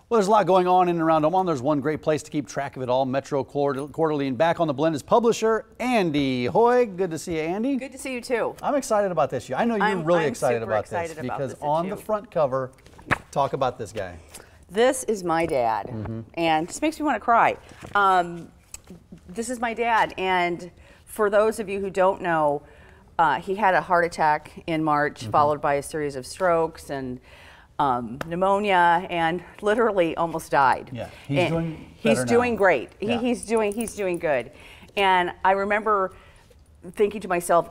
Well, there's a lot going on in and around Omaha. There's one great place to keep track of it all, Metro Quarterly. And back on the blend is publisher Andee Hoig. Good to see you, Andy. Good to see you too. I'm excited about this. I know you're really excited about this because on the front cover, talk about this guy. This is my dad, and this makes me want to cry. This is my dad, and for those of you who don't know, he had a heart attack in March, followed by a series of strokes and pneumonia, and literally almost died. Yeah, he's doing great. Yeah. He's doing good. And I remember thinking to myself,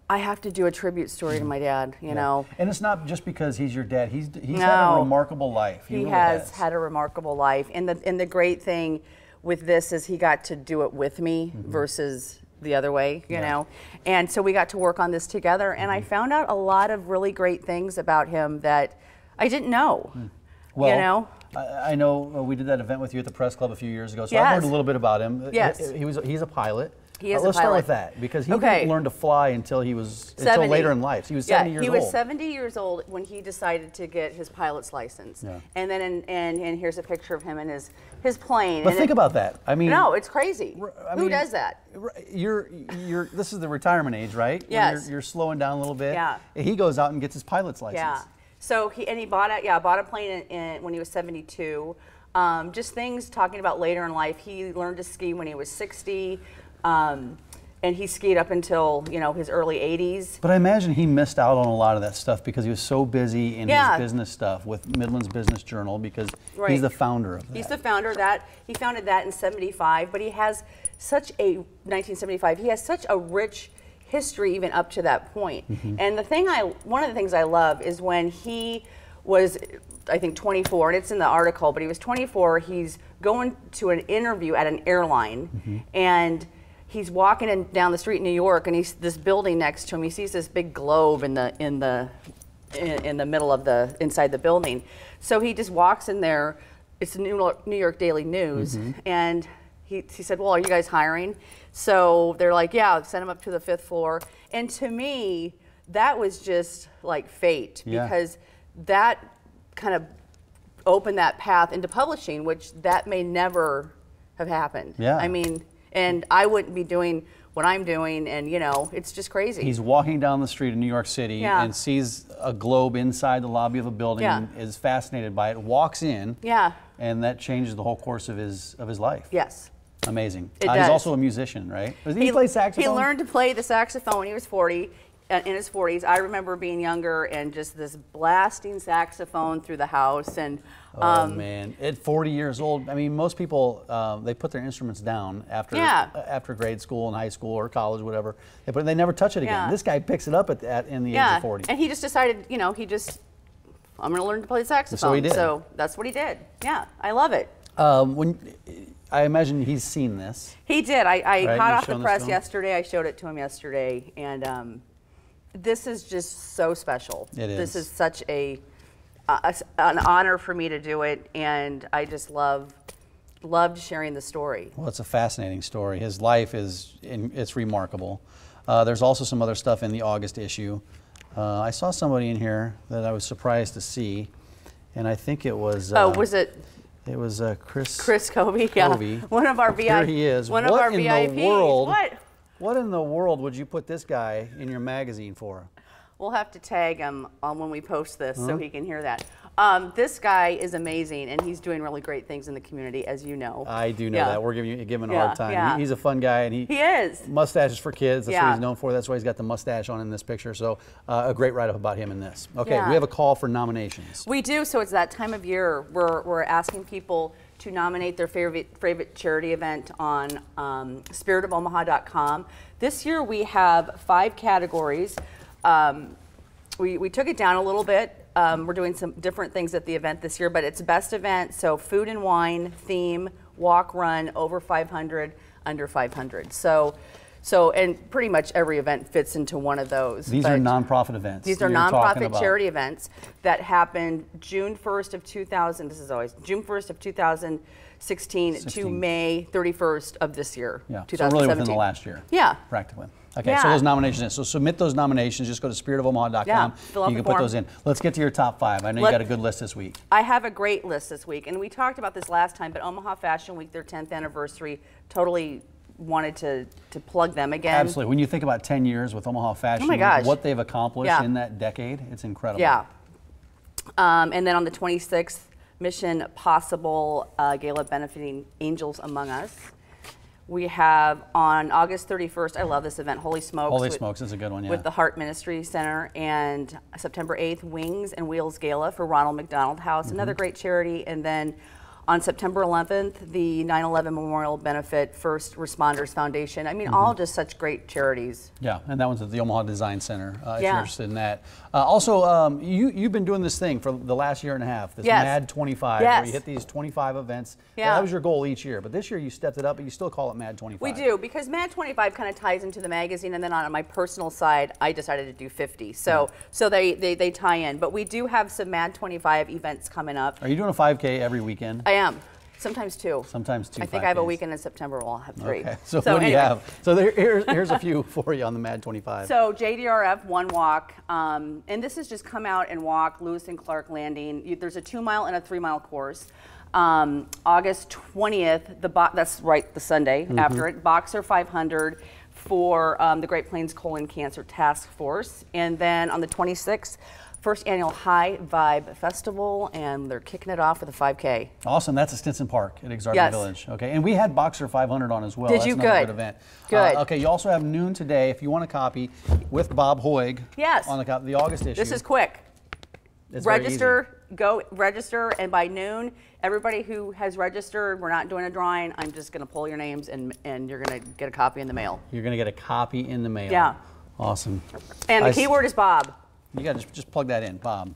I have to do a tribute story to my dad, you know. And it's not just because he's your dad. He's had a remarkable life. He really has had a remarkable life. And the great thing with this is he got to do it with me versus the other way, you know. And so we got to work on this together, and I found out a lot of really great things about him that I didn't know. Well, you know, I know we did that event with you at the press club a few years ago, so I learned a little bit about him. Yes, he's a pilot. He is Let's a pilot. start with that, because he didn't learn to fly until he was until later in life. So he was 70 years old. He was 70 years old when he decided to get his pilot's license. Yeah. And then and here's a picture of him in his plane. But think about that. I mean, no, it's crazy. Who does that? This is the retirement age, right? Yes. You're slowing down a little bit. Yeah. He goes out and gets his pilot's license. Yeah. So he bought a plane when he was 72. Just things talking about later in life. He learned to ski when he was 60. And he skied up until, you know, his early 80s. But I imagine he missed out on a lot of that stuff because he was so busy in his business stuff with Midland's Business Journal, because he's the founder of that. He's the founder of that. He founded that in 75, but he has such a, 1975, he has such a rich history even up to that point. And one of the things I love is when he was, I think, 24, and it's in the article, but he was 24, he's going to an interview at an airline, and he's walking down the street in New York, and he's this building next to him. He sees this big globe in the middle of inside the building. So he just walks in there. It's the New York Daily News, and he said, "Well, are you guys hiring?" So they're like, "Yeah, send him up to the 5th floor." And to me, that was just like fate, because that kind of opened that path into publishing, which that may never have happened. Yeah. I mean. And I wouldn't be doing what I'm doing, and you know, it's just crazy. He's walking down the street in New York City and sees a globe inside the lobby of a building, is fascinated by it, walks in, and that changes the whole course of his life. Yes. Amazing. He's also a musician, right? He play saxophone? He learned to play the saxophone when he was 40. In his 40s, I remember being younger and just this blasting saxophone through the house. And oh man, at 40 years old, I mean, most people they put their instruments down after grade school and high school or college, whatever. They never touch it again. This guy picks it up in the age of 40. And he just decided, you know, I'm going to learn to play the saxophone. So he did. So that's what he did. Yeah, I love it. I imagine he's seen this. He did. I hot off the press yesterday. I showed it to him yesterday, and. This is just so special. It is. This is such an honor for me to do it, and I just loved sharing the story. Well, it's a fascinating story. His life it's remarkable. There's also some other stuff in the August issue. I saw somebody in here that I was surprised to see, and I think it was. Was it? It was Chris. Chris Covey. Yeah. One of our VIPs. Here he is. One of our VIPs. What in the world would you put this guy in your magazine for? We'll have to tag him when we post this so he can hear that. This guy is amazing, and he's doing really great things in the community, as you know. I do know that. We're giving him a hard time. Yeah. He's a fun guy, and he is. Mustaches for kids. That's what he's known for. That's why he's got the mustache on in this picture. So a great write-up about him in this. Okay, we have a call for nominations. We do. So it's that time of year. We're asking people to nominate their favorite charity event on spiritofomaha.com. This year we have 5 categories. We took it down a little bit. We're doing some different things at the event this year, but it's best event, so food and wine, theme, walk, run, over 500, under 500. So and pretty much every event fits into one of those. These are nonprofit events. These are nonprofit charity events that happened June 1st of 2000. This is always June 1st of 2016 to May 31st of this year. Yeah. So really within the last year. Yeah. Practically. Okay, so those nominations in. So submit those nominations. Just go to spiritofomaha.com. Yeah, fill out you the can put form. those in. Let's get to your top 5. I know you got a good list this week. I have a great list this week, and we talked about this last time, but Omaha Fashion Week, their 10th anniversary, totally wanted to plug them again. Absolutely. When you think about 10 years with Omaha Fashion Week, what they've accomplished in that decade, it's incredible. Yeah. And then on the 26th, Mission Possible Gala benefiting Angels Among Us. We have on August 31st, I love this event, Holy Smokes. Holy Smokes is a good one, yeah. With the Heart Ministry Center. And September 8th, Wings and Wheels Gala for Ronald McDonald House, another great charity. And then on September 11th, the 9/11 Memorial Benefit First Responders Foundation. I mean, all just such great charities. Yeah, and that one's at the Omaha Design Center, if you're interested in that. Also, you've been doing this thing for the last year and a half, this Mad 25, where you hit these 25 events. Yeah. That was your goal each year, but this year you stepped it up, but you still call it Mad 25. We do, because Mad 25 kind of ties into the magazine, and then on my personal side, I decided to do 50. So they tie in. But we do have some Mad 25 events coming up. Are you doing a 5K every weekend? I am. Sometimes 2. Sometimes 2. I think I have a weekend in September where I'll have 3. Okay. So what do you have? So here's a few for you on the Mad 25. So JDRF One Walk, and this has just come out and walk Lewis and Clark Landing. There's a 2-mile and a 3-mile course. August 20th, that's right, the Sunday after it, Boxer 500 for the Great Plains Colon Cancer Task Force. And then on the 26th, first annual High Vibe Festival, and they're kicking it off with a 5K. Awesome. That's at Stinson Park at Exarban Village. Okay, and we had Boxer 500 on as well. Did you? That's another Good. Good event. Good. Okay, you also have noon today if you want a copy with Bob Hoig. Yes. On the August issue. This is quick. It's Go register, and by noon, everybody who has registered, we're not doing a drawing. I'm just going to pull your names, and you're going to get a copy in the mail. You're going to get a copy in the mail. Yeah. Awesome. And the keyword is Bob. You got to just plug that in, Bob.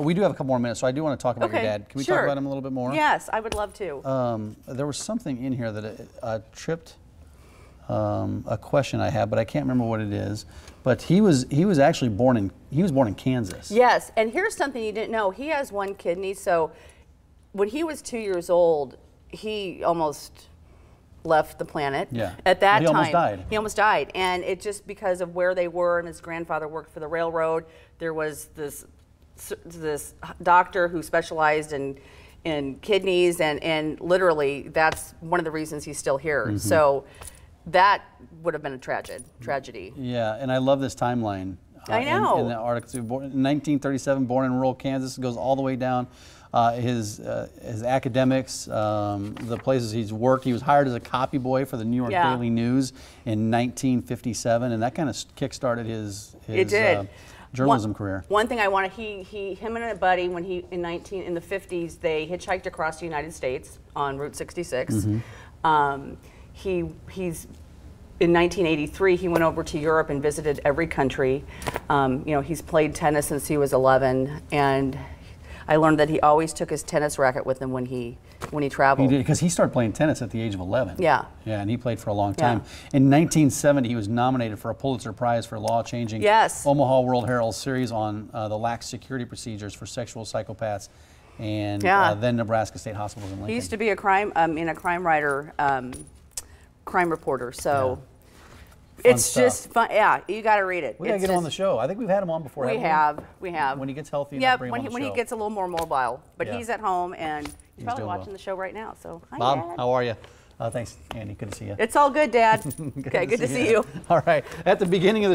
We do have a couple more minutes, so I do want to talk about your dad. Can we talk about him a little bit more? Yes, I would love to. There was something in here that tripped a question I had, but I can't remember what it is. But he was actually born in Kansas. Yes, and here's something you didn't know. He has 1 kidney, so when he was 2 years old, he almost left the planet. Yeah. At that time, he almost died. He almost died, and it just because of where they were, and his grandfather worked for the railroad. There was this doctor who specialized in kidneys, and literally that's one of the reasons he's still here. So that would have been a tragedy. Yeah, and I love this timeline. I know. In the article, in 1937, born in rural Kansas, goes all the way down. His academics, the places he's worked. He was hired as a copy boy for the New York Daily News in 1957, and that kind of kick-started his journalism career. One thing I want to, him and a buddy, when in the 50s, they hitchhiked across the United States on Route 66. He's in 1983, he went over to Europe and visited every country. He's played tennis since he was 11, and I learned that he always took his tennis racket with him when he traveled. He did, because he started playing tennis at the age of 11. Yeah. Yeah, and he played for a long time. In 1970, he was nominated for a Pulitzer Prize for law-changing Omaha World Herald series on the lax security procedures for sexual psychopaths, and then Nebraska State Hospitals in Lincoln. He used to be a crime writer, crime reporter. So. It's just fun. Yeah, you got to read it. We got to get him on the show. I think we've had him on before. We have. When he gets healthy, when he gets a little more mobile. But he's at home, and he's probably watching the show right now. So, hi, Bob, Dad. how are you? Thanks, Andee. Good to see you. It's all good, Dad. Okay, good to see you. All right. At the beginning of the